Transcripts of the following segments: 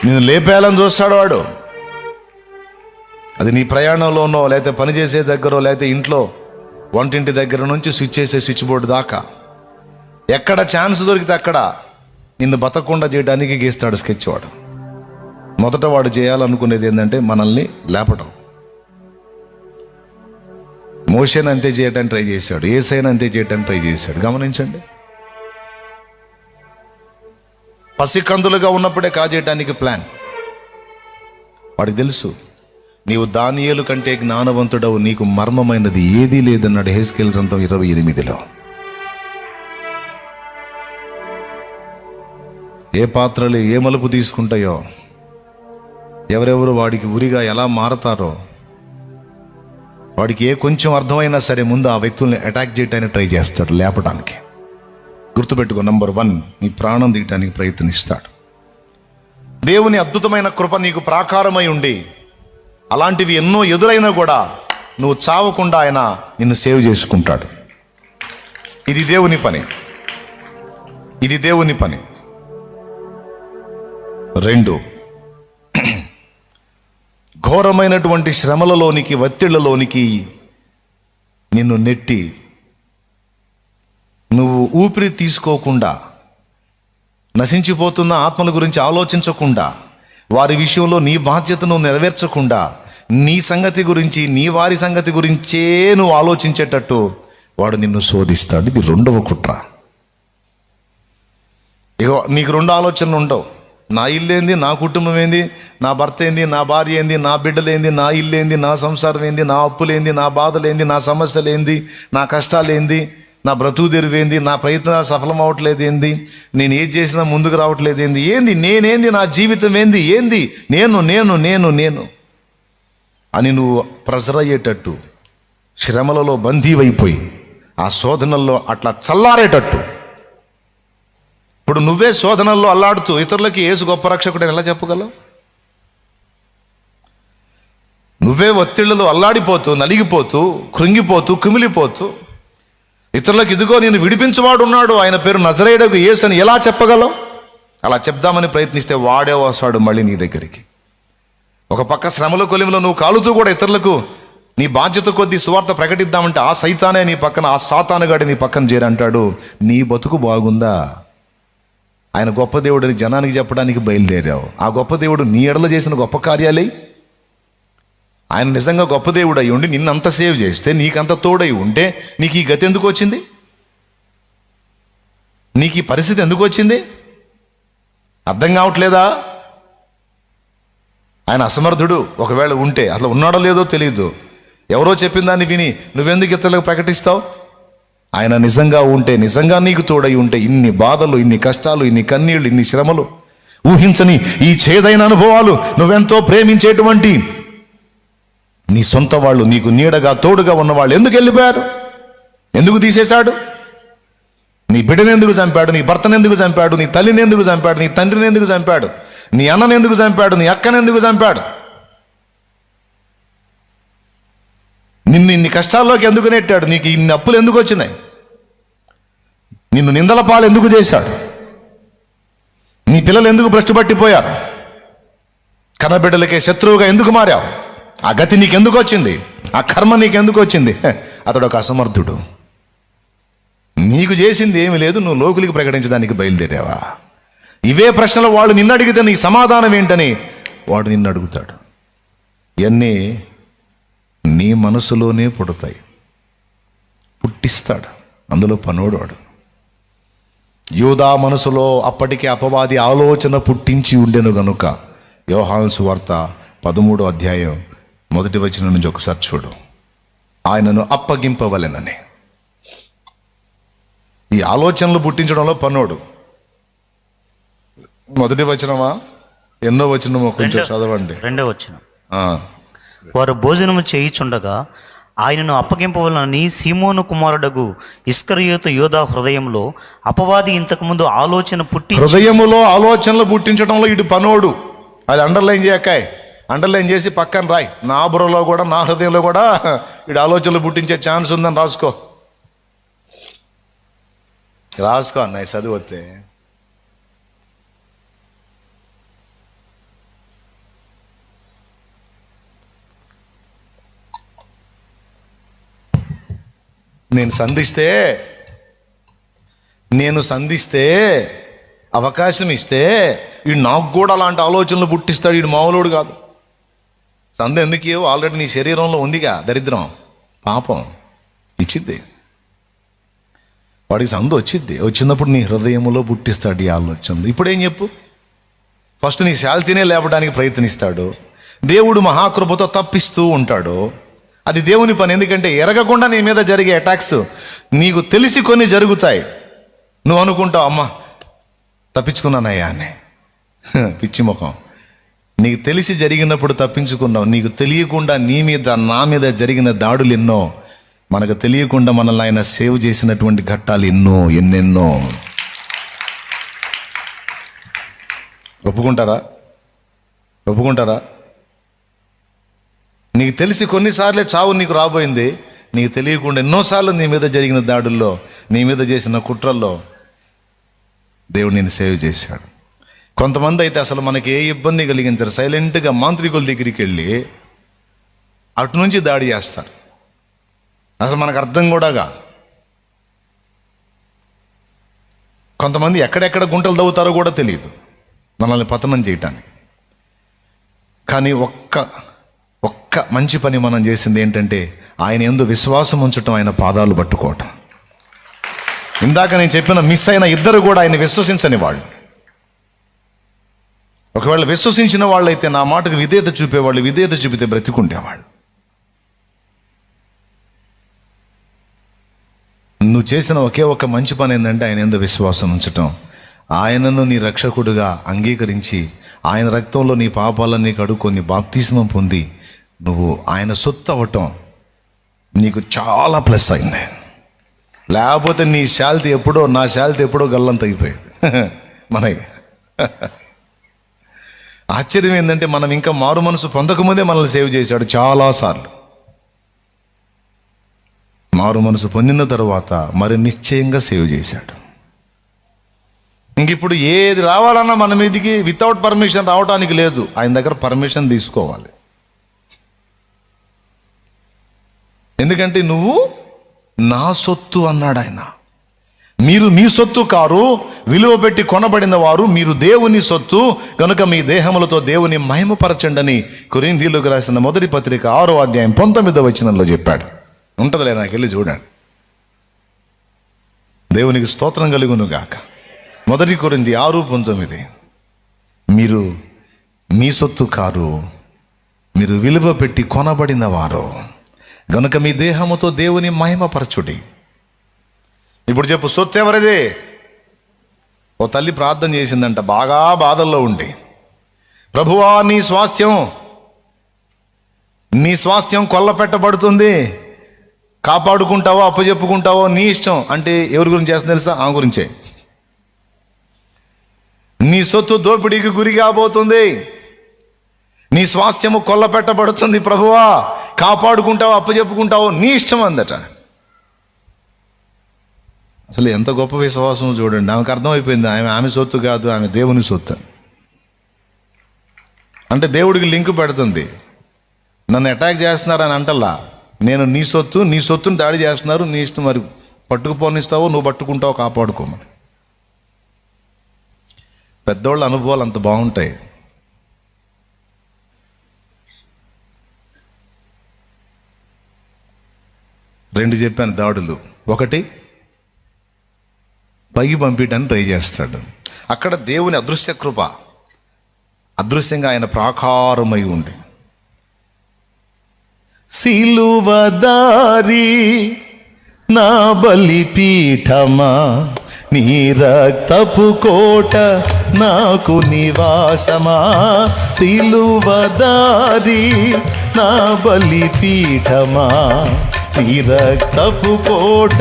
నిన్ను లేపేయాలని చూస్తాడు వాడు. అది నీ ప్రయాణంలోనో, లేకపోతే పనిచేసే దగ్గర, లేకపోతే ఇంట్లో వంటింటి దగ్గర నుంచి స్విచ్ చేసే స్విచ్ బోర్డు దాకా ఎక్కడ ఛాన్స్ దొరికితే అక్కడ నిన్ను బతకకుండా చేయడానికి గీస్తాడు స్కెచ్ వాడు. మొదట వాడు చేయాలనుకునేది ఏంటంటే మనల్ని లేపటం. మోషేని అంతే చేయడానికి ట్రై చేశాడు, యేసయ్యను అంతే చేయడానికి ట్రై చేశాడు. గమనించండి, పసికందులుగా ఉన్నప్పుడే కాజేయడానికి ప్లాన్. వాడికి తెలుసు నీవు దానియేలు కంటే జ్ఞానవంతుడవు, నీకు మర్మమైనది ఏదీ లేదన్నాడు హెస్కేల్ గ్రంథం 28లో. ఏ పాత్రలు ఏ మలుపు తీసుకుంటాయో, ఎవరెవరు వాడికి ఉరిగా ఎలా మారతారో, వాడికి ఏ కొంచెం అర్థమైనా సరే ముందు ఆ వ్యక్తుల్ని అటాక్ చేయడానికి ట్రై చేస్తాడు, లేపడానికి. గుర్తుపెట్టుకో, నంబర్ 1, నీ ప్రాణం తీయటానికి ప్రయత్నిస్తాడు. దేవుని అద్భుతమైన కృప నీకు ప్రాకారమై ఉండి అలాంటివి ఎన్నో ఎదురైనా కూడా నువ్వు చావకుండా ఆయన నిన్ను సేవ్ చేసుకుంటాడు. ఇది దేవుని పని, ఇది దేవుని పని. 2, ఘోరమైనటువంటి శ్రమలలోనికి, ఒత్తిళ్లలోనికి నిన్ను నెట్టి నువ్వు ఊపిరి తీసుకోకుండా, నశించిపోతున్న ఆత్మల గురించి ఆలోచించకుండా, వారి విషయంలో నీ బాధ్యతను నెరవేర్చకుండా, నీ సంగతి గురించి, నీ వారి సంగతి గురించే నువ్వు ఆలోచించేటట్టు వాడు నిన్ను శోధిస్తాడు. ఇది 2వ కుట్ర. ఇక నీకు 2 ఆలోచనలు ఉండవు. నా ఇల్లు ఏంది, నా కుటుంబం ఏంది, నా భర్త ఏంది, నా భార్య ఏంది, నా బిడ్డలేంది, నా ఇల్లు ఏంది, నా సంసారం ఏంది, నా అప్పులేంది, నా బాధలేంది, నా సమస్యలు ఏంది, నా కష్టాలు ఏంది, నా బ్రతుకు తెరువేంది, నా ప్రయత్నాలు సఫలం అవ్వట్లేదు ఏంది, నేను ఏది చేసినా ముందుకు రావట్లేదు ఏంది, ఏంది నేనేంది, నా జీవితం ఏంది, ఏంది నేను నేను నేను నేను అని నువ్వు ప్రెషర్ అయ్యేటట్టు, శ్రమలలో బందీవైపోయి ఆ శోధనల్లో అట్లా చల్లారేటట్టు. ఇప్పుడు నువ్వే శోధనల్లో అల్లాడుతూ ఇతరులకి యేసు గొప్ప రక్షకుడు ఎలా చెప్పగలవు? నువ్వే ఒత్తిళ్లలో అల్లాడిపోతూ, నలిగిపోతూ, కృంగిపోతూ, కుమిలిపోతూ ఇతరులకు ఇదిగో నేను విడిపించువాడు ఉన్నాడు, ఆయన పేరు నజరేయుడగు యేసు అని ఎలా చెప్పగలవు? అలా చెప్దామని ప్రయత్నిస్తే వాడే వస్తాడు మళ్ళీ నీ దగ్గరికి. ఒక పక్క శ్రమల కొలిమిలో నువ్వు కాలుతూ కూడా ఇతరులకు నీ బాధ్యత కొద్దీ సువార్త ప్రకటిద్దామంటే ఆ సైతానే నీ పక్కన, ఆ సాతానుగాడి నీ పక్కన చేరంటాడు. నీ బతుకు బాగుందా? ఆయన గొప్ప దేవుడని జనానికి చెప్పడానికి బయలుదేరావు. ఆ గొప్ప దేవుడు నీ ఎడల చేసిన గొప్ప కార్యాలే. ఆయన నిజంగా గొప్ప దేవుడు అయి ఉండి నిన్నంత సేవ్ చేస్తే, నీకంత తోడై ఉంటే నీకు ఈ గతి ఎందుకు వచ్చింది? నీకు ఈ పరిస్థితి ఎందుకు వచ్చింది? అర్థం కావట్లేదా? ఆయన అసమర్థుడు ఒకవేళ ఉంటే, అసలు ఉన్నాడో లేదో తెలియదు, ఎవరో చెప్పిన దాన్ని విని నువ్వెందుకు ఇతరులకు ప్రకటిస్తావు? ఆయన నిజంగా ఉంటే, నిజంగా నీకు తోడై ఉంటే ఇన్ని బాధలు, ఇన్ని కష్టాలు, ఇన్ని కన్నీళ్లు, ఇన్ని శ్రమలు, ఊహించని ఈ చేదైన అనుభవాలు, నువ్వెంతో ప్రేమించేటువంటి నీ సొంత వాళ్ళు, నీకు నీడగా తోడుగా ఉన్నవాళ్ళు ఎందుకు వెళ్ళిపోయారు? ఎందుకు తీసేశాడు? నీ బిడ్డను ఎందుకు చంపాడు? నీ భర్తను ఎందుకు చంపాడు? నీ తల్లిని ఎందుకు చంపాడు? నీ తండ్రిని ఎందుకు చంపాడు? నీ అన్నను ఎందుకు చంపాడు? నీ అక్కను ఎందుకు చంపాడు? నిన్ను ఇన్ని కష్టాల్లోకి ఎందుకు నెట్టాడు? నీకు ఇన్ని అప్పులు ఎందుకు వచ్చినాయి? నిన్ను నిందల పాలు ఎందుకు చేశాడు? నీ పిల్లలు ఎందుకు భ్రష్టు పట్టిపోయారు? కన్నబిడ్డలకే శత్రువుగా ఎందుకు మారావు? ఆ గతి నీకెందుకు వచ్చింది? ఆ కర్మ నీకెందుకు వచ్చింది? అతడు ఒక అసమర్థుడు. నీకు చేసింది ఏమీ లేదు, నువ్వు లోకులకి ప్రకటించడానికి బయలుదేరావా? ఇవే ప్రశ్నలు వాళ్ళు నిన్ను అడిగితే నీ సమాధానం ఏంటని వాడు నిన్ను అడుగుతాడు. ఇవన్నీ నీ మనసులోనే పుడతాయి, పుట్టిస్తాడు. అందులో పనోడు వాడు. యూదా మనసులో అప్పటికే అపవాది ఆలోచన పుట్టించి ఉండెను గనుక యోహాను సువార్త 13వ అధ్యాయం 1వ వచనం నుంచి ఒకసారి చూడు. ఆయనను అప్పగింపవలెనని. ఈ ఆలోచనలు పుట్టించడంలో పనోడు. 1వ వచనమా, ఎన్నో వచనమో కొంచెం చదవండి. 2వ వచనం. వారు భోజనము చేయుచుండగా ఆయనను అప్పగింపవలనని సీమోను కుమారుడగు ఇస్కరియోతు యోధా హృదయంలో అపవాది ఇంతకుముందు హృదయములో ఆలోచనలు పుట్టించడంలో ఇటు పనోడు. అది అండర్లైన్ చేయకాయ్, అండర్లైన్ చేసి పక్కన రాయి. నా బుర్రలో కూడా, నా హృదయంలో కూడా ఇటు ఆలోచనలు పుట్టించే ఛాన్స్ ఉందని రాసుకో అన్నయ్య, చదివితే నేను సంధిస్తే అవకాశం ఇస్తే వీడు నాకు కూడా అలాంటి ఆలోచనలు పుట్టిస్తాడు. వీడు మామూలుడు కాదు. సంధి ఎందుకు? ఆల్రెడీ నీ శరీరంలో ఉందిగా దరిద్రం, పాపం ఇచ్చిద్ది. వాడికి సంధి వచ్చినప్పుడు నీ హృదయంలో పుట్టిస్తాడు ఈ ఆలోచనలు. ఇప్పుడేం చెప్పు? ఫస్ట్ నీ శాల్తీనే లేపడానికి ప్రయత్నిస్తాడు. దేవుడు మహాకృపతో తప్పిస్తూ ఉంటాడు. అది దేవుని పని. ఎందుకంటే ఎరగకుండా నీ మీద జరిగే అటాక్స్ నీకు తెలిసి కొన్ని జరుగుతాయి. నువ్వు అనుకుంటావు, అమ్మ తప్పించుకున్నానయ్యా అని. పిచ్చి ముఖం. నీకు తెలిసి జరిగినప్పుడు తప్పించుకున్నావు. నీకు తెలియకుండా నీ మీద నా మీద జరిగిన దాడులు ఎన్నో. మనకు తెలియకుండా మనల్ని ఆయన సేవ్ చేసినటువంటి ఘట్టాలు ఎన్నెన్నో. ఒప్పుకుంటారా? నీకు తెలిసి కొన్నిసార్లే చావు నీకు రాబోయింది. నీకు తెలియకుండా ఎన్నోసార్లు నీ మీద జరిగిన దాడుల్లో, నీ మీద చేసిన కుట్రల్లో దేవుడు నేను సేవ్ చేశాడు. కొంతమంది అయితే అసలు మనకి ఏ ఇబ్బంది కలిగించరు. సైలెంట్గా మాంత్రికుల దగ్గరికి వెళ్ళి అటు నుంచి దాడి చేస్తారు. అసలు మనకు అర్థం కూడా కాదు. కొంతమంది ఎక్కడెక్కడ గుంటలు తవ్వుతారో కూడా తెలియదు మనల్ని పతనం చేయటానికి. కానీ ఒక్క మంచి పని మనం చేసింది ఏంటంటే ఆయన యందు విశ్వాసం ఉంచటం, ఆయన పాదాలు పట్టుకోవటం. ఇందాక నేను చెప్పిన మిస్ అయిన ఇద్దరు కూడా ఆయన విశ్వసించని వాళ్ళు. ఒకవేళ విశ్వసించిన వాళ్ళైతే నా మాటకు విధేయత చూపేవాళ్ళు, విధేయత చూపితే బ్రతికుండేవాళ్ళు. నువ్వు చేసిన ఒకే ఒక మంచి పని ఏంటంటే ఆయన యందు విశ్వాసం ఉంచటం. ఆయనను నీ రక్షకుడుగా అంగీకరించి ఆయన రక్తంలో నీ పాపాలన్నీ కడుక్కొని బాప్తిస్మం పొంది నువ్వు ఆయన సొత్తు అవ్వటం నీకు చాలా ప్లస్ అయింది. లేకపోతే నీ శాల్తీ ఎప్పుడో, నా శాల్తీ ఎప్పుడో గల్లంత అయిపోయేది మనకి. ఆశ్చర్యం ఏంటంటే మనం ఇంకా మారు మనసు పొందకముందే మనల్ని సేవ్ చేశాడు చాలాసార్లు. మారు మనసు పొందిన తర్వాత మరి నిశ్చయంగా సేవ్ చేశాడు. ఇంక ఇప్పుడు ఏది రావాలన్నా మన మీదికి వితౌట్ పర్మిషన్ రావడానికి లేదు. ఆయన దగ్గర పర్మిషన్ తీసుకోవాలి. ఎందుకంటే నువ్వు నా సొత్తు అన్నాడు ఆయన. మీరు మీ సొత్తు కారు, విలువ పెట్టి కొనబడిన వారు, మీరు దేవుని సొత్తు కనుక మీ దేహములతో దేవుని మహిమపరచండని కొరింథీయులకు రాసిన మొదటి పత్రిక 6వ అధ్యాయం 19వ వచనంలో చెప్పాడు. ఉంటుందిలే, నాకు వెళ్ళి చూడండి. దేవునికి స్తోత్రం కలుగును గాక. మొదటి కొరింథీ 6:19. మీరు మీ సొత్తు కారు, మీరు విలువ పెట్టి కొనబడిన వారు గనుక మీ దేహముతో దేవుని మహిమపరచుడి. ఇప్పుడు చెప్పు, సొత్తు ఎవరిది? ఓ తల్లి ప్రార్థన చేసిందంట బాగా బాధల్లో ఉండి, ప్రభువా నీ స్వాస్థ్యం కొల్ల పెట్టబడుతుంది, కాపాడుకుంటావో అప్పచెప్పుకుంటావో నీ ఇష్టం. అంటే ఎవరి గురించి చేస్తుంది తెలుసా? ఆ గురించే. నీ సొత్తు దోపిడీకి గురి కాబోతుంది, నీ స్వాస్థ్యము కొల్ల పెట్టబడుతుంది, ప్రభువా కాపాడుకుంటావో అప్పచెప్పుకుంటావో నీ ఇష్టం అందట. అసలు ఎంత గొప్ప విశ్వాసం చూడండి. ఆమెకు అర్థమైపోయింది ఆమె సొత్తు కాదు, ఆమె దేవుని సొత్తు. అంటే దేవుడికి లింక్ పెడుతుంది. నన్ను అటాక్ చేస్తున్నారని అంటల్లా, నేను నీ సొత్తుని దాడి చేస్తున్నారు, నీ ఇష్టం, మరి పట్టుకుపోనిస్తావో నువ్వు పట్టుకుంటావో కాపాడుకోమని. పెద్దోళ్ళ అనుభవాలు అంత బాగుంటాయి. రెండు చెప్పాను దాడులు. ఒకటి పైకి పంపించడానికి ట్రై చేస్తాడు. అక్కడ దేవుని అదృశ్య కృప, అదృశ్యంగా ఆయన ప్రాకారమై ఉండి, సిలువదారి నా బలిపీఠమా, నీ రక్తపు కోట నాకు నివాసమా, సిలువదారి నా బలిపీఠమా, నీ రక్తపు కోట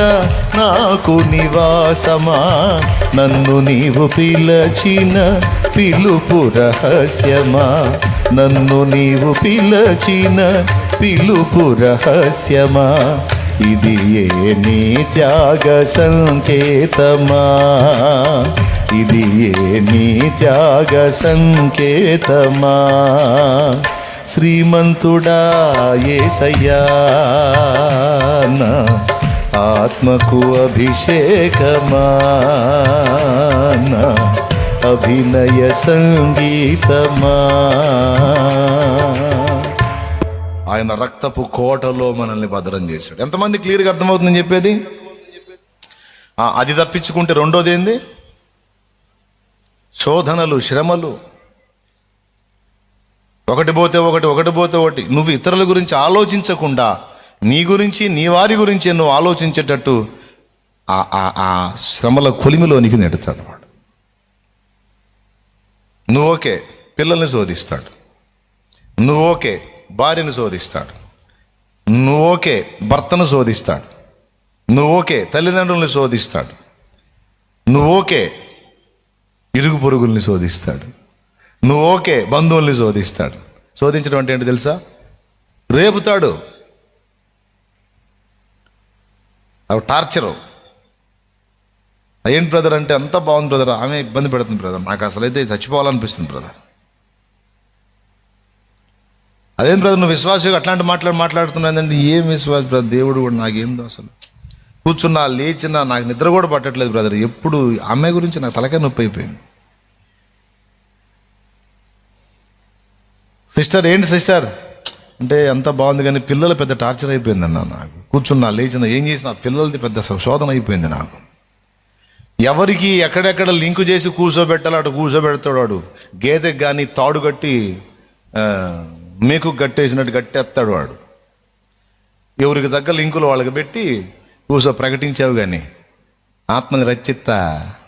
నాకు నివాసమా, నన్ను నీవు పిలచిన పిలుపు రహస్యమా, నన్ను నీవు పిలచిన పిలుపు రహస్యమా, ఇది ఏ నీ త్యాగ సంకేతమా, ఇది ఏ నీ త్యాగ సంకేతమా, శ్రీమంతుడా యేసయ్యా నా ఆత్మకు అభిషేకమా, నా అభినయ సంగీతమా. ఆయన రక్తపు కోటలో మనల్ని భద్రం చేశాడు. ఎంతమంది క్లియర్గా అర్థమవుతుందని చెప్పేది? అది తప్పించుకుంటే రెండోది ఏంది? శోధనలు, శ్రమలు. ఒకటి పోతే ఒకటి. నువ్వు ఇతరుల గురించి ఆలోచించకుండా నీ గురించి, నీ వారి గురించి నువ్వు ఆలోచించేటట్టు ఆ శ్రమల కొలిమిలోనికి నెడతాడు వాడు. నువ్వు ఓకే, పిల్లల్ని శోధిస్తాడు. నువ్వు ఓకే, భార్యను శోధిస్తాడు. నువ్వు ఓకే, భర్తను శోధిస్తాడు. నువ్వు ఓకే, తల్లిదండ్రుల్ని శోధిస్తాడు. నువ్వు ఓకే, ఇరుగు పొరుగుల్ని శోధిస్తాడు. నువ్వు ఓకే, బంధువుల్ని శోధిస్తాడు. శోధించడం అంటే ఏంటి తెలుసా? రేపుతాడు. అవి టార్చరు. ఏంటి బ్రదర్ అంటే, అంత బాగుంది బ్రదర్, ఆమె ఇబ్బంది పెడుతుంది బ్రదర్, నాకు అసలు అయితే చచ్చిపోవాలనిపిస్తుంది బ్రదర్. అదేం బ్రదర్ నువ్వు విశ్వాసగా అట్లాంటి మాట్లాడుతున్నానండి. ఏం విశ్వాస బ్రదర్, దేవుడు కూడా నాకేందో అసలు కూర్చున్నా లేచినా నాకు నిద్ర కూడా పట్టట్లేదు బ్రదర్. ఎప్పుడు అమ్మాయి గురించి నాకు తలకాయ నొప్పి అయిపోయింది. సిస్టర్ ఏంటి సిస్టర్ అంటే, అంత బాగుంది కానీ పిల్లలు పెద్ద టార్చర్ అయిపోయిందన్న. నాకు కూర్చున్నా లేచినా ఏం చేసినా పిల్లలది పెద్ద శోధన అయిపోయింది నాకు. ఎవరికి ఎక్కడెక్కడ లింకు చేసి కూర్చోబెట్టాలో అటు కూర్చోబెడతాడు వాడు. గేదెకి కానీ తాడు కట్టి మేకు గట్టేసినట్టు గట్టేస్తాడు వాడు. ఎవరికి తగ్గ లింకులు వాళ్ళకి పెట్టి ప్రకటించావు కానీ ఆత్మని రచ్చిత్తా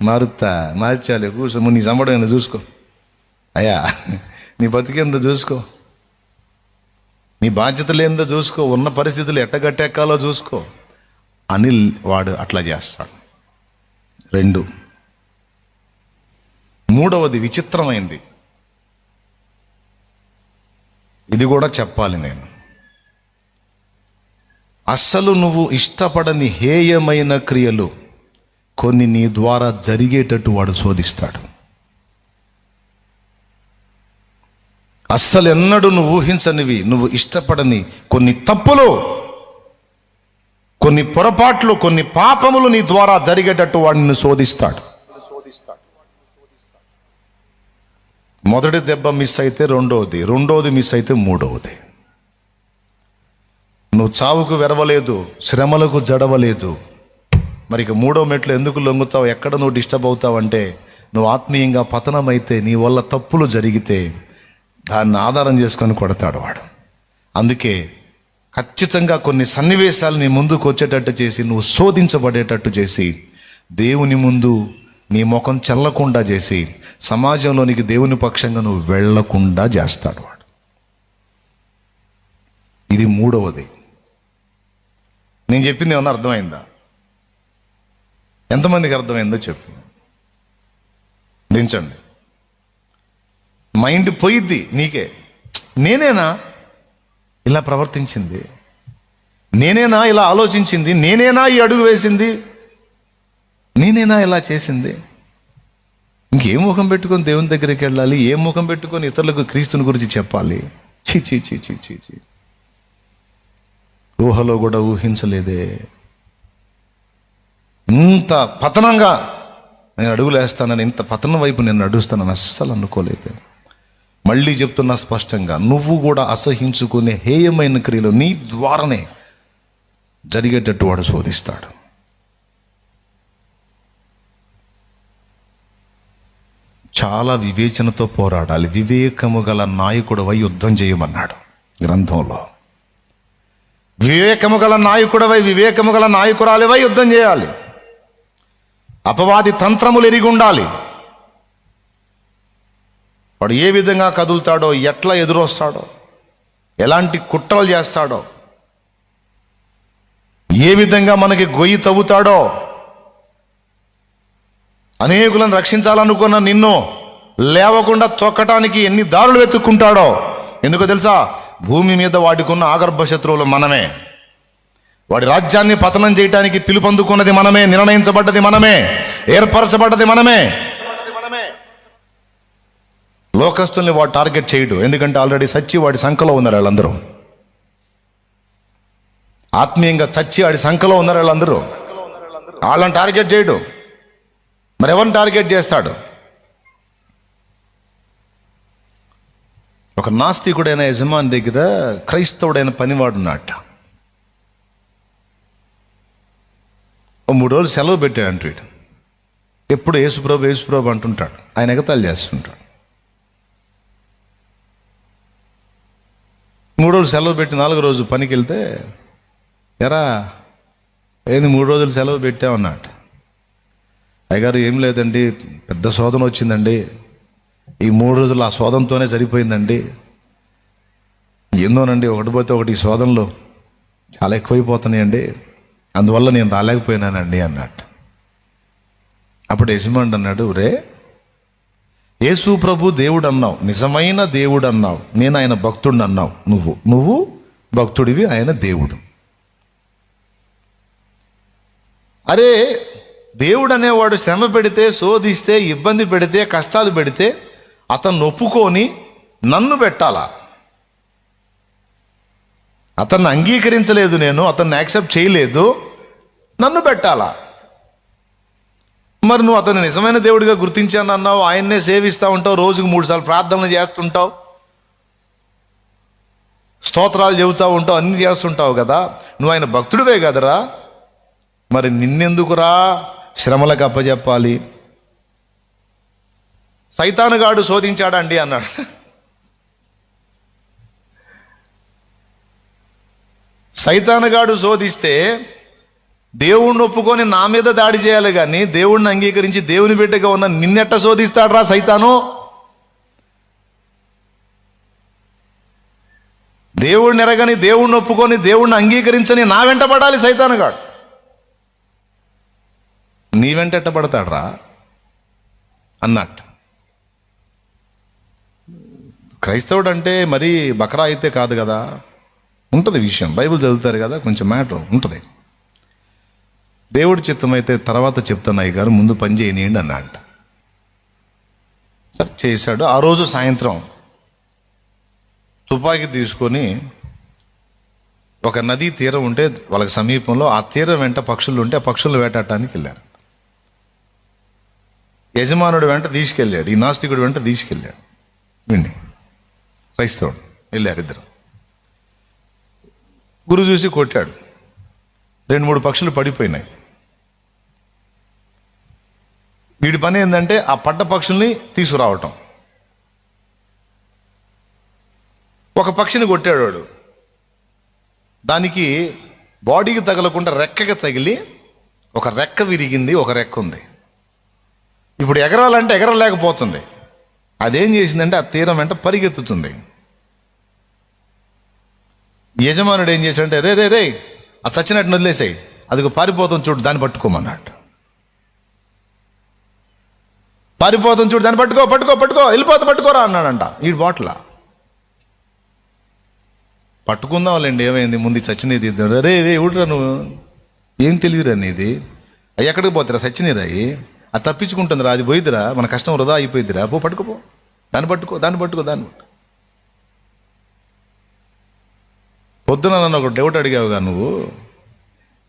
మార్చాలి కూర్చో, నీ సంబడం ఏందో చూసుకో అయ్యా, నీ బతికేందో చూసుకో, నీ బాధ్యతలు ఏందో చూసుకో, ఉన్న పరిస్థితులు ఎట్టగట్టెక్కాలో చూసుకో అని వాడు అట్లా చేస్తాడు. 2, మూడవది విచిత్రమైంది. ఇది కూడా చెప్పాలి నేను. అస్సలు నువ్వు ఇష్టపడని హేయమైన క్రియలు కొన్ని నీ ద్వారా జరిగేటట్టు వాడు శోధిస్తాడు. అస్సలు ఎన్నడూ నువ్వు ఊహించనివి, నువ్వు ఇష్టపడని కొన్ని తప్పులు, కొన్ని పొరపాట్లు, కొన్ని పాపములు నీ ద్వారా జరిగేటట్టు వాడు నిన్ను శోధిస్తాడు. మొదటి దెబ్బ మిస్ అయితే రెండవది మిస్ అయితే మూడవది. నువ్వు చావుకు వెరవలేదు, శ్రమలకు జడవలేదు, మరి ఇక మూడో మెట్లు ఎందుకు లొంగుతావు, ఎక్కడ నువ్వు డిస్టర్బ్ అవుతావు అంటే, నువ్వు ఆత్మీయంగా పతనమైతే, నీ వల్ల తప్పులు జరిగితే దాన్ని ఆధారం చేసుకొని కొడతాడు వాడు. అందుకే ఖచ్చితంగా కొన్ని సన్నివేశాలు నీ ముందుకు వచ్చేటట్టు చేసి, నువ్వు శోధించబడేటట్టు చేసి, దేవుని ముందు నీ ముఖం చెల్లకుండా చేసి, సమాజంలోనికి దేవుని పక్షంగా నువ్వు వెళ్లకుండా చేస్తాడు వాడు. ఇది మూడవది. నేను చెప్పింది ఏమన్నా అర్థమైందా? ఎంతమందికి అర్థమైందో చెప్పు, దించండి. మైండ్ పోయిద్ది నీకే. నేనేనా ఇలా ప్రవర్తించింది? నేనేనా ఇలా ఆలోచించింది? నేనేనా ఈ అడుగు వేసింది? నేనేనా ఇలా చేసింది? ఇంకేం ముఖం పెట్టుకొని దేవుని దగ్గరికి వెళ్ళాలి? ఏం ముఖం పెట్టుకొని ఇతరులకు క్రీస్తుని గురించి చెప్పాలి? చీ చీ చీ చీ చీ చీ. ఊహలో కూడా ఊహించలేదే ఇంత పతనంగా నేను అడుగులు వేస్తానని, ఇంత పతనం వైపు నేను నడుస్తానని అస్సలు అనుకోలేదు. మళ్ళీ చెప్తున్నా స్పష్టంగా, నువ్వు కూడా అసహించుకునే హేయమైన క్రియలు నీ ద్వారానే జరిగేటట్టు వాడు శోధిస్తాడు. చాలా వివేచనతో పోరాడాలి. వివేకము గల నాయకుడివై యుద్ధం చేయమన్నాడు గ్రంథంలో. వివేకము గల నాయకుడివై, వివేకము గల నాయకురాలివై యుద్ధం చేయాలి. అపవాది తంత్రములు ఎరిగి ఉండాలి. వాడు ఏ విధంగా కదులుతాడో, ఎట్లా ఎదురొస్తాడో, ఎలాంటి కుట్రలు చేస్తాడో, ఏ విధంగా మనకి గొయ్యి తవ్వుతాడో, అనేకులను రక్షించాలనుకున్న నిన్ను లేవకుండా తొక్కటానికి ఎన్ని దారులు వెతుక్కుంటాడో. ఎందుకో తెలుసా? భూమి మీద వాడికున్న ఆగర్భ శత్రువులు మనమే. వాడి రాజ్యాన్ని పతనం చేయడానికి పిలుపొందుకున్నది మనమే, నిర్ణయించబడ్డది మనమే, ఏర్పరచబడ్డది మనమే. లోకస్తుల్ని వాడు టార్గెట్ చేయడు, ఎందుకంటే ఆల్రెడీ సచ్చి వాడి సంఖలో ఉన్నారు వాళ్ళందరూ. ఆత్మీయంగా చచ్చి ఆడి సంఖలో ఉన్నారు వాళ్ళందరూ. వాళ్ళని టార్గెట్ చేయడు, మరి ఎవరిని టార్గెట్ చేస్తాడు? ఒక నాస్తికుడైన యజమాని దగ్గర క్రైస్తవుడైన పనివాడున్నట్ట. 3 రోజులు సెలవు పెట్టాడంట వీడు. ఎప్పుడు యేసుప్రభు యేసుప్రభు అంటుంటాడు, ఆయన ఎగతాళి చేస్తుంటాడు. 3 రోజులు సెలవు పెట్టి 4వ రోజు పనికి వెళ్తే, ఎరా ఏంది 3 రోజులు సెలవు పెట్టామన్నట్టు. అయ్యగారు ఏం లేదండి, పెద్ద శోధన వచ్చిందండి, ఈ 3 రోజులు ఆ శోధనతోనే సరిపోయిందండి. ఏందోనండి, ఒకటి పోతే ఒకటి ఈ శోధనలు చాలా ఎక్కువైపోతున్నాయండి, అందువల్ల నేను రాలేకపోయినానండి అన్నట్టు. అప్పుడు యజమానుడు అన్నాడు, రే యేసు ప్రభు దేవుడు అన్నావు, నిజమైన దేవుడు అన్నావు, నేను ఆయన భక్తుడిని అన్నావు. నువ్వు భక్తుడివి, ఆయన దేవుడు. అరే దేవుడు అనేవాడు శ్రమ పెడితే, శోధిస్తే, ఇబ్బంది పెడితే, కష్టాలు పెడితే అతన్ని ఒప్పుకొని నన్ను పెట్టాలా? అతన్ని అంగీకరించలేదు, నేను అతన్ని యాక్సెప్ట్ చేయలేదు, నన్ను పెట్టాలా? మరి నువ్వు అతన్ని నిజమైన దేవుడిగా గుర్తించాను అన్నావు, ఆయన్నే సేవిస్తూ ఉంటావు, రోజుకు 3 సార్లు ప్రార్థనలు చేస్తుంటావు, స్తోత్రాలు చెబుతూ ఉంటావు, అన్ని చేస్తుంటావు కదా, నువ్వు ఆయన భక్తుడివే కదరా, మరి నిన్నెందుకురా శ్రమలకు అప్పచెప్పాలి? సైతానుగాడు శోధించాడండి అన్నాడు. సైతానుగాడు శోధిస్తే దేవుణ్ణి ఒప్పుకొని నా మీద దాడి చేయాలి కానీ దేవుణ్ణి అంగీకరించి దేవుని బిడ్డగా ఉన్న నిన్నెట్ట శోధిస్తాడురా సైతాను? దేవుణ్ణి ఎరగని, దేవుణ్ణి ఒప్పుకొని, దేవుణ్ణి అంగీకరించని నా వెంట పడాలి సైతానుగాడు. నీ వెంట ఎట్ట పడతాడురా అన్నట్టు. క్రైస్తవుడు అంటే మరీ బకరా అయితే కాదు కదా, ఉంటుంది విషయం. బైబిల్ చదువుతారు కదా, కొంచెం మ్యాటర్ ఉంటుంది. దేవుడి చిత్తం అయితే తర్వాత చెప్తాను అయ్యగారు, ముందు పని చేయనియండి అన్నాడు. సరే చేశాడు. ఆ రోజు సాయంత్రం తుపాకీ తీసుకొని ఒక నదీ తీరం ఉంటే వాళ్ళకి సమీపంలో, ఆ తీరం వెంట పక్షులు ఉంటే ఆ పక్షులను వేటాడటానికి వెళ్ళారు. యజమానుడు వెంట తీసుకెళ్ళాడు, ఈ నాస్తికుడు వెంట తీసుకెళ్ళాడు. విండి, క్రైస్తవుడు వెళ్ళారు ఇద్దరు. గురు చూసి కొట్టాడు, 2-3 పక్షులు పడిపోయినాయి. వీడి పని ఏంటంటే ఆ పడ్డ పక్షుల్ని తీసుకురావటం. ఒక పక్షిని కొట్టాడు వాడు, దానికి బాడీకి తగలకుండా రెక్కకి తగిలి ఒక రెక్క విరిగింది, ఒక రెక్క ఉంది. ఇప్పుడు ఎగరాలంటే ఎగరలేకపోతుంది. అదేం చేసిందంటే ఆ తీరం వెంట పరిగెత్తుతుంది. యజమానుడు ఏం చేశాడంటే, రే రే రే అది చచ్చినట్టు వదిలేసాయి, అది పారిపోతుంది చూడు, దాన్ని పట్టుకోమన్నాడు. పారిపోతుంది చూడు, దాన్ని పట్టుకో పట్టుకో పట్టుకో, వెళ్ళిపోతా పట్టుకోరా అన్నాడంట. ఈ బాట్ల పట్టుకుందాంలేండి, ఏమైంది, ముందు చచ్చినది. రే రే ఊడరా, నువ్వు ఏం తెలివిరా నీది, అవి ఎక్కడికి పోతారా, చచ్చినరా అవి, అది తప్పించుకుంటుందిరా, అది పోయిద్దిరా, మన కష్టం వృధా అయిపోయిద్దిరా, పట్టుకోపో, దాన్ని పట్టుకో దాన్ని పట్టుకో దాన్ని పట్టుకో. పొద్దున నన్ను ఒక డౌట్ అడిగావుగా నువ్వు,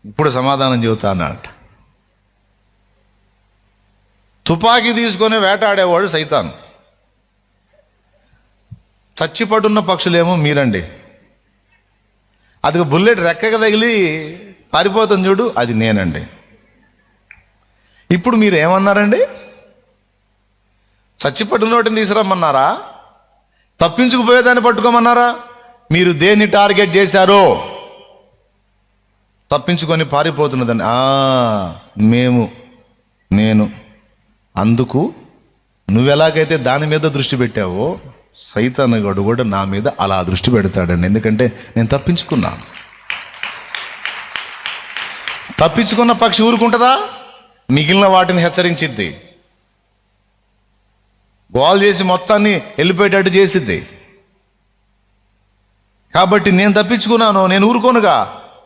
ఇప్పుడు సమాధానం చెబుతా అన్నాడట. తుపాకీ తీసుకొని వేటాడేవాడు సైతాను, చచ్చిపడున్న పక్షులేమో మీరండి. అది బుల్లెట్ రెక్కగా తగిలి పారిపోతుంది చూడు, అది నేనండి. ఇప్పుడు మీరు ఏమన్నారండి? చచ్చిపడున్న వాటిని తీసుకురమ్మన్నారా, తప్పించుకుపోయేదాన్ని పట్టుకోమన్నారా? మీరు దేన్ని టార్గెట్ చేశారో? తప్పించుకొని పారిపోతున్నదని. నేను అందుకు నువ్వెలాగైతే దాని మీద దృష్టి పెట్టావో సైతానుగాడు కూడా నా మీద అలా దృష్టి పెడతాడండి. ఎందుకంటే నేను తప్పించుకున్నాను. తప్పించుకున్న పక్షి ఊరుకుంటుందా? మిగిలిన వాటిని హెచ్చరించిద్ది, గోల్ చేసి మొత్తాన్ని వెళ్ళిపోయేటట్టు చేసిద్ది. కాబట్టి నేను తప్పించుకున్నాను, నేను ఊరుకోనుగా.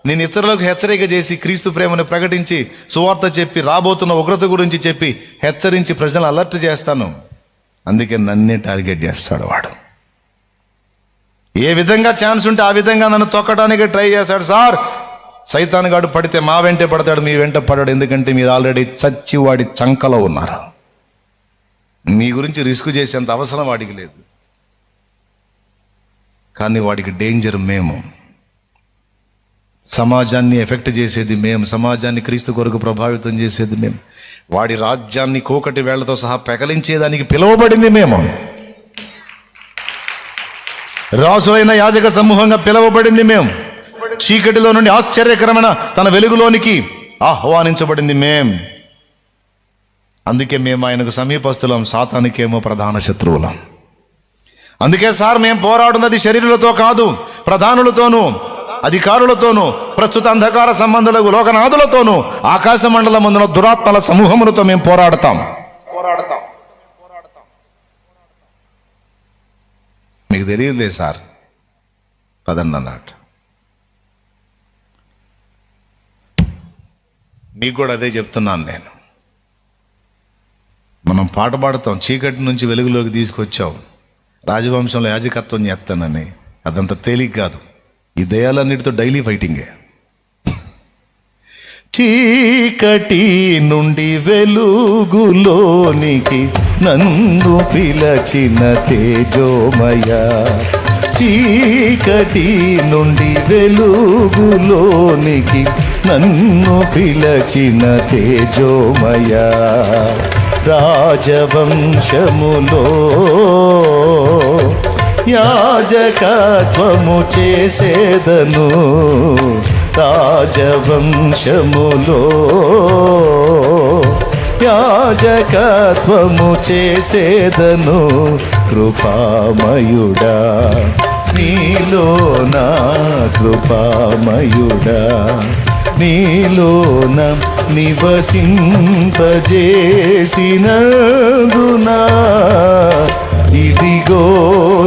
నేను ఇతరులకు హెచ్చరిక చేసి క్రీస్తు ప్రేమను ప్రకటించి సువార్త చెప్పి రాబోతున్న ఉగ్రత గురించి చెప్పి హెచ్చరించి ప్రజలను అలర్ట్ చేస్తాను. అందుకే నన్నే టార్గెట్ చేస్తాడు వాడు. ఏ విధంగా ఛాన్స్ ఉంటే ఆ విధంగా నన్ను తొక్కడానికి ట్రై చేస్తాడు. సార్ సైతానుగాడు పడితే మా వెంటే పడతాడు, మీ వెంట పడాడు. ఎందుకంటే మీరు ఆల్రెడీ చచ్చి వాడి చంకలో ఉన్నారు. మీ గురించి రిస్క్ చేసేంత అవసరం వాడికి లేదు. కానీ వాడికి డేంజర్ మేము. సమాజాన్ని ఎఫెక్ట్ చేసేది మేము, సమాజాన్ని క్రీస్తు కొరకు ప్రభావితం చేసేది మేము, వాడి రాజ్యాన్ని కోకటి వేళ్లతో సహా పెకలించేదానికి పిలువబడింది మేము. రాజులైన యాజక సమూహంగా పిలువబడింది మేము. చీకటిలో నుండి ఆశ్చర్యకరమైన తన వెలుగులోనికి ఆహ్వానించబడింది మేం. అందుకే మేము ఆయనకు సమీపస్తులం, సాతానికేమో ప్రధాన శత్రువులం. అందుకే సార్ మేము పోరాడున్నది శరీరులతో కాదు, ప్రధానులతోనూ అధికారులతోనూ ప్రస్తుత అంధకార సంబంధులకు లోకనాథులతోనూ ఆకాశ మండలమందున దురాత్మల సమూహములతో మేము పోరాడతాం. మీకు తెలియదులే సార్, పదండి అన్నట్టు. మీకు కూడా అదే చెప్తున్నాను నేను. మనం పాట పాడతాం, చీకటి నుంచి వెలుగులోకి తీసుకొచ్చావు, రాజవంశంలో యాజకత్వం చేస్తానని. అదంత తేలిక కాదు. ఈ దయాలన్నిటితో డైలీ ఫైటింగే. చీకటి నుండి వెలుగులోనికి నన్ను పిలచిన తేజోమయ, చీకటి నుండి వెలుగులోనికి నన్ను పిలచిన తేజోమయ, రాజవంశములో యాజకత్వము చేసేదను, రాజవంశములో యాజకత్వము చేసేదను. కృపామయుడా నీలోనా, కృపామయుడా నీలోన నివసింపజేసినందునా, ఇదిగో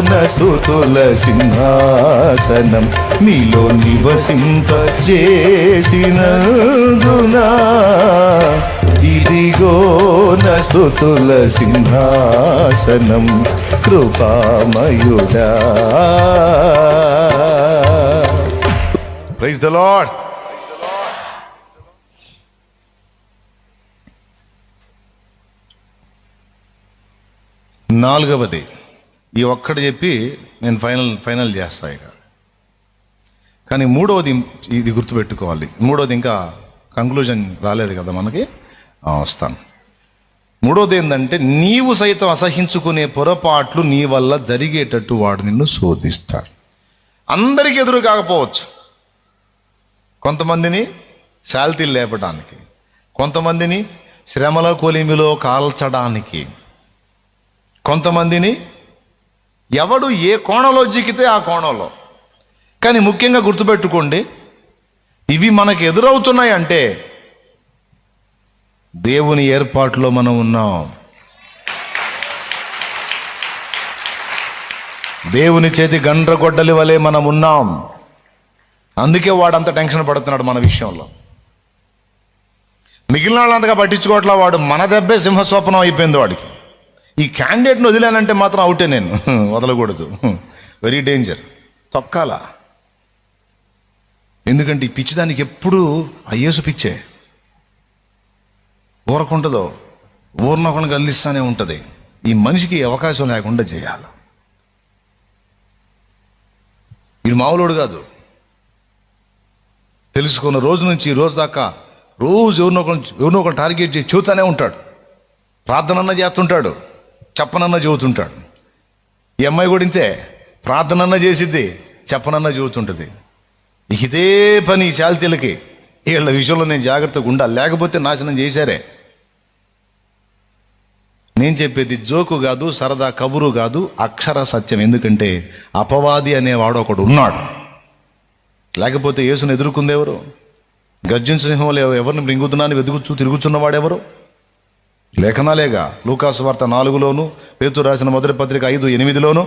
నస్తుతుల సింహాసనం నీలో నివసింపజేసినందునా, ఇదిగో నస్తుతుల సింహాసనం. కృపామయుడా. Praise the Lord. నాలుగవది ఈ ఒక్కటి చెప్పి నేను ఫైనల్ చేస్తా ఇక. కానీ మూడవది ఇది గుర్తుపెట్టుకోవాలి. మూడవది ఇంకా కంక్లూజన్ రాలేదు కదా మనకి, వస్తాను. మూడవది ఏంటంటే, నీవు సైతం అసహించుకునే పొరపాట్లు నీ వల్ల జరిగేటట్టు వాడు నిన్ను శోధిస్తాడు. అందరికీ ఎదురు కాకపోవచ్చు. కొంతమందిని శాల్తీలు లేపడానికి, కొంతమందిని శ్రమల కొలిమిలో కాల్చడానికి, కొంతమందిని ఎవడు ఏ కోణంలో జిక్కితే ఆ కోణంలో. కానీ ముఖ్యంగా గుర్తుపెట్టుకోండి, ఇవి మనకు ఎదురవుతున్నాయి అంటే దేవుని ఏర్పాటులో మనం ఉన్నాం. దేవుని చేతి గండ్రగొడ్డలి వలె మనం ఉన్నాం. అందుకే వాడంత టెన్షన్ పడుతున్నాడు మన విషయంలో. మిగిలిన వాళ్ళంతగా పట్టించుకోవట్లా. వాడు మన దెబ్బే సింహస్వప్నం అయిపోయింది వాడికి. ఈ క్యాండిడేట్ని వదిలేనంటే మాత్రం అవుటే, నేను వదలకూడదు. Very danger. తొక్కాలా. ఎందుకంటే ఈ పిచ్చిదానికి ఎప్పుడు అయ్యేసు పిచ్చే. ఊరకుంటుందో ఊరినొకరిని గల్లిస్తానే ఉంటుంది. ఈ మనిషికి అవకాశం లేకుండా చేయాలి. వీడు మామూలుడు కాదు. తెలుసుకున్న రోజు నుంచి ఈ రోజు దాకా రోజు ఎవరినో ఒకరు టార్గెట్ చేసి చెబుతానే ఉంటాడు. ప్రార్థనన్నా చేస్తుంటాడు, చెప్పనన్నా చెబుతుంటాడు. ఈ అమ్మాయి కూడా ఇంతే, ప్రార్థనన్నా చేసిద్ది, చెప్పనన్నా చెబుతుంటుంది. ఇదే పని ఈ శాల్తీలకి. వీళ్ళ విషయంలో నేను జాగ్రత్తగా ఉండాలి, లేకపోతే నాశనం చేశారే. నేను చెప్పేది జోకు కాదు, సరదా కబురు కాదు, అక్షర సత్యం. ఎందుకంటే అపవాది అనేవాడు ఒకడు ఉన్నాడు. లేకపోతే యేసును ఎదుర్కొందేవరు? గర్జించు సింహంలో ఎవరిని మృంగుతున్నాను వెతుకుచూ తిరుగుతున్నవాడెవరు? లేఖనాలేగా. లూకాసు వార్త 4లోను, పేతురు రాసిన మొదటి పత్రిక 5:8లోను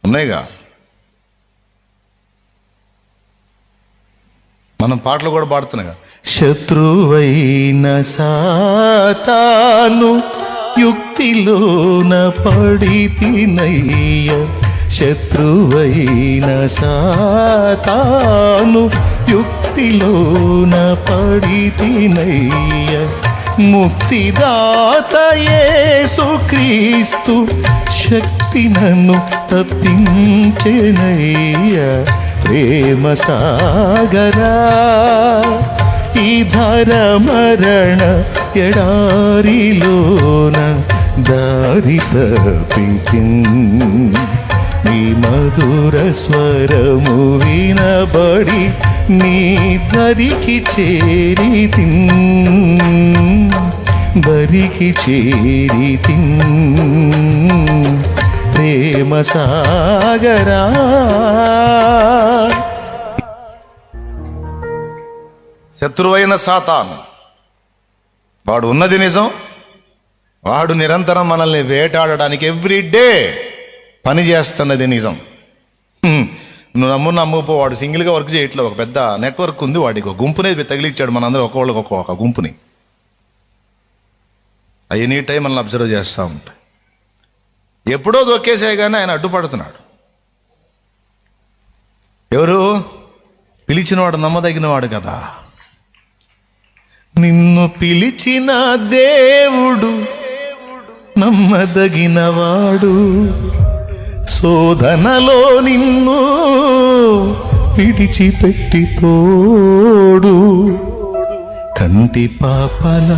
ఉన్నాయిగా. మనం పాటలు కూడా పాడుతున్నాగా. శత్రువైన సాతాను యుక్తిలోన పడితినయ్య, శత్రువైన సాతాను యుక్తిలోన పడితినయ్య. ముక్తిదాత యేసుక్రీస్తు శక్తి నన్ను తప్పించెనయ్య. ప్రేమ సాగరా ఈ ధర మరణ ఎడారిలోన దారి తప్పితిన్. నీ మధుర స్వరము వినబడి నీ దరికి చేరితిన్. దరికి చేరితిన్. ప్రేమ సాగరా. శత్రువైన సాతాను వాడు ఉన్నది నిజం. వాడు నిరంతరం మనల్ని వేటాడడానికి ఎవ్రీడే పని చేస్తున్నది నిజం. నువ్వు నమ్ముపో, వాడు సింగిల్గా వర్క్ చేయట్లేదు. ఒక పెద్ద నెట్వర్క్ ఉంది, వాడికి ఒక గుంపునే తగిలిచ్చాడు. మనందరూ ఒక్కొక్కళ్ళకి ఒక్కొక్క గుంపుని. ఎనీ టైం మనల్ని అబ్జర్వ్ చేస్తూ ఉంటాయి. ఎప్పుడో దొక్కేసాయి కానీ ఆయన అడ్డుపడుతున్నాడు. ఎవరు? పిలిచినవాడు నమ్మదగినవాడు కదా. నిన్ను పిలిచిన దేవుడు నమ్మదగినవాడు. శోధనలో నిన్ను విడిచిపెట్టిపోడు. కంటి పాపల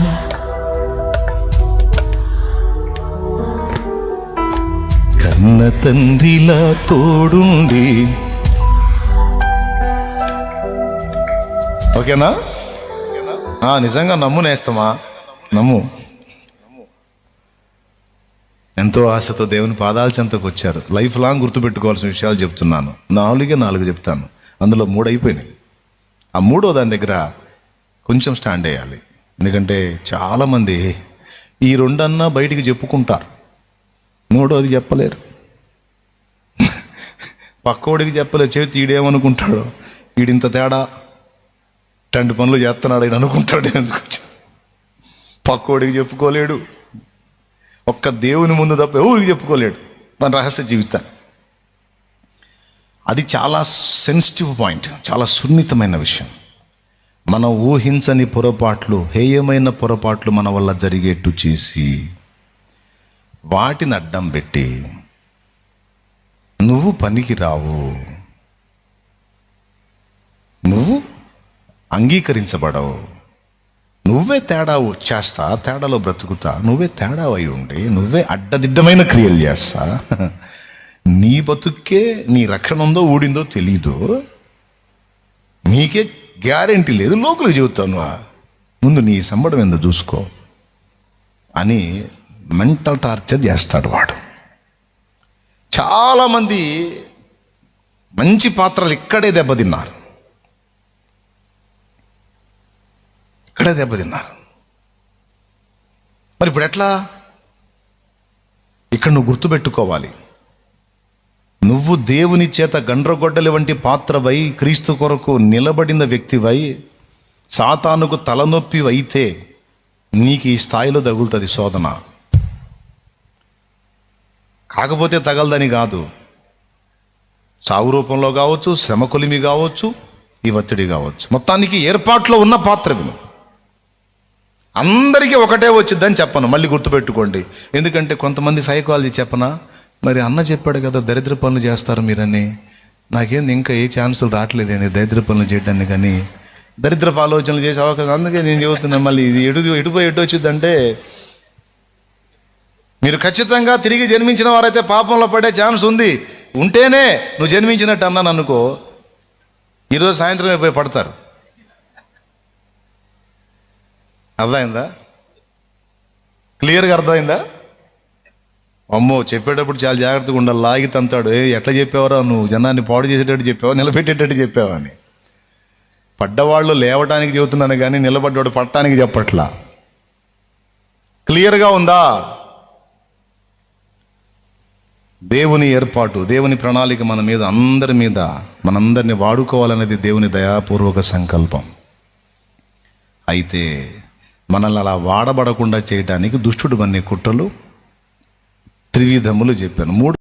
కన్న తండ్రిలా తోడుండి. ఓకేనా? నిజంగా నమ్ము నేస్తమా, నమ్ము. ఎంతో ఆశతో దేవుని పాదాల చెంతకు వచ్చారు. లైఫ్ లాంగ్ గుర్తుపెట్టుకోవాల్సిన విషయాలు చెప్తున్నాను. 4 చెప్తాను, అందులో 3 అయిపోయినాయి. ఆ 3వ దాని దగ్గర కొంచెం స్టాండ్ అయ్యాలి. ఎందుకంటే చాలామంది ఈ 2 అన్నా బయటికి చెప్పుకుంటారు, 3వది చెప్పలేరు. పక్కోడికి చెప్పలేరు. చేతి ఈడేమనుకుంటాడు, ఈడింత తేడా 2 పనులు చేస్తున్నాడు ఆయన అనుకుంటాడు. ఎందుకు పక్కోడికి చెప్పుకోలేడు, ఒక్క దేవుని ముందు తప్ప ఎవరికి చెప్పుకోలేడు మన రహస్య జీవితాన్ని. అది చాలా సెన్సిటివ్ పాయింట్, చాలా సున్నితమైన విషయం. మనం ఊహించని పొరపాట్లు, హేయమైన పొరపాట్లు మన వల్ల జరిగేట్టు చేసి వాటిని అడ్డం పెట్టి నువ్వు పనికి రావు, నువ్వు అంగీకరించబడవు, నువ్వే తేడా వచ్చేస్తా, తేడాలో బ్రతుకుతా, నువ్వే తేడా అయి ఉండి నువ్వే అడ్డదిడ్డమైన క్రియలు చేస్తా, నీ బతుక్కే నీ రక్షణ ఉందో ఊడిందో తెలీదు, నీకే గ్యారెంటీ లేదు, లోకులకు చెబుతాను, ముందు నీ సంబడం ఏందో చూసుకో అని మెంటల్ టార్చర్ చేస్తాడు వాడు. చాలామంది మంచి పాత్రలు ఇక్కడే దెబ్బతిన్నారు, ఇక్కడే దెబ్బతిన్నారు. మరి ఇప్పుడు ఎట్లా? ఇక్కడ నువ్వు గుర్తుపెట్టుకోవాలి, నువ్వు దేవుని చేత గండ్రగొడ్డలి వంటి పాత్రవై క్రీస్తు కొరకు నిలబడిన వ్యక్తివై సాతానుకు తలనొప్పి అయితే నీకు ఈ స్థాయిలో తగులుతుంది శోధన. కాకపోతే తగలదని కాదు, సావు రూపంలో కావచ్చు, శ్రమ కొలిమి కావచ్చు, ఈ ఒత్తిడి కావచ్చు, మొత్తానికి ఏర్పాట్లో ఉన్న పాత్రవి. అందరికీ ఒకటే వచ్చిద్దని చెప్పను, మళ్ళీ గుర్తుపెట్టుకోండి. ఎందుకంటే కొంతమంది సైకాలజీ చెప్పనా, మరి అన్న చెప్పాడు కదా దరిద్ర పనులు చేస్తారు మీరని, నాకేంది ఇంకా ఏ ఛాన్సులు రావట్లేదండి దరిద్ర పనులు చేయడానికి, కానీ దరిద్రపు ఆలోచనలు చేసే అవకాశం, అందుకే నేను చెబుతున్నా. మళ్ళీ ఇది ఎటుపోయి ఎటు వచ్చిందంటే, మీరు ఖచ్చితంగా తిరిగి జన్మించిన వారైతే పాపంలో పడే ఛాన్స్ ఉంది. ఉంటేనే నువ్వు జన్మించినట్టు అన్నాను అనుకో, ఈరోజు సాయంత్రమే పోయి పడతారు. అర్థమైందా? క్లియర్గా అర్థమైందా? అమ్మో, చెప్పేటప్పుడు చాలా జాగ్రత్తగా ఉండాలి. లాగి తంతాడు, ఎట్లా చెప్పావరా నువ్వు, జనాన్ని పాడు చేసేటట్టు చెప్పావా, నిలబెట్టేటట్టు చెప్పావా అని. పడ్డవాళ్ళు లేవటానికి చెబుతున్నాను కానీ నిలబడ్డాడు పట్టడానికి చెప్పట్లా. క్లియర్గా ఉందా? దేవుని ఏర్పాటు, దేవుని ప్రణాళిక మన మీద, అందరి మీద, మనందరినీ వాడుకోవాలనేది దేవుని దయాపూర్వక సంకల్పం. అయితే మనల్ని అలా వాడబడకుండా చేయడానికి దుష్టుడు అనే కుట్రలు త్రివిధములు చెప్పాను. 3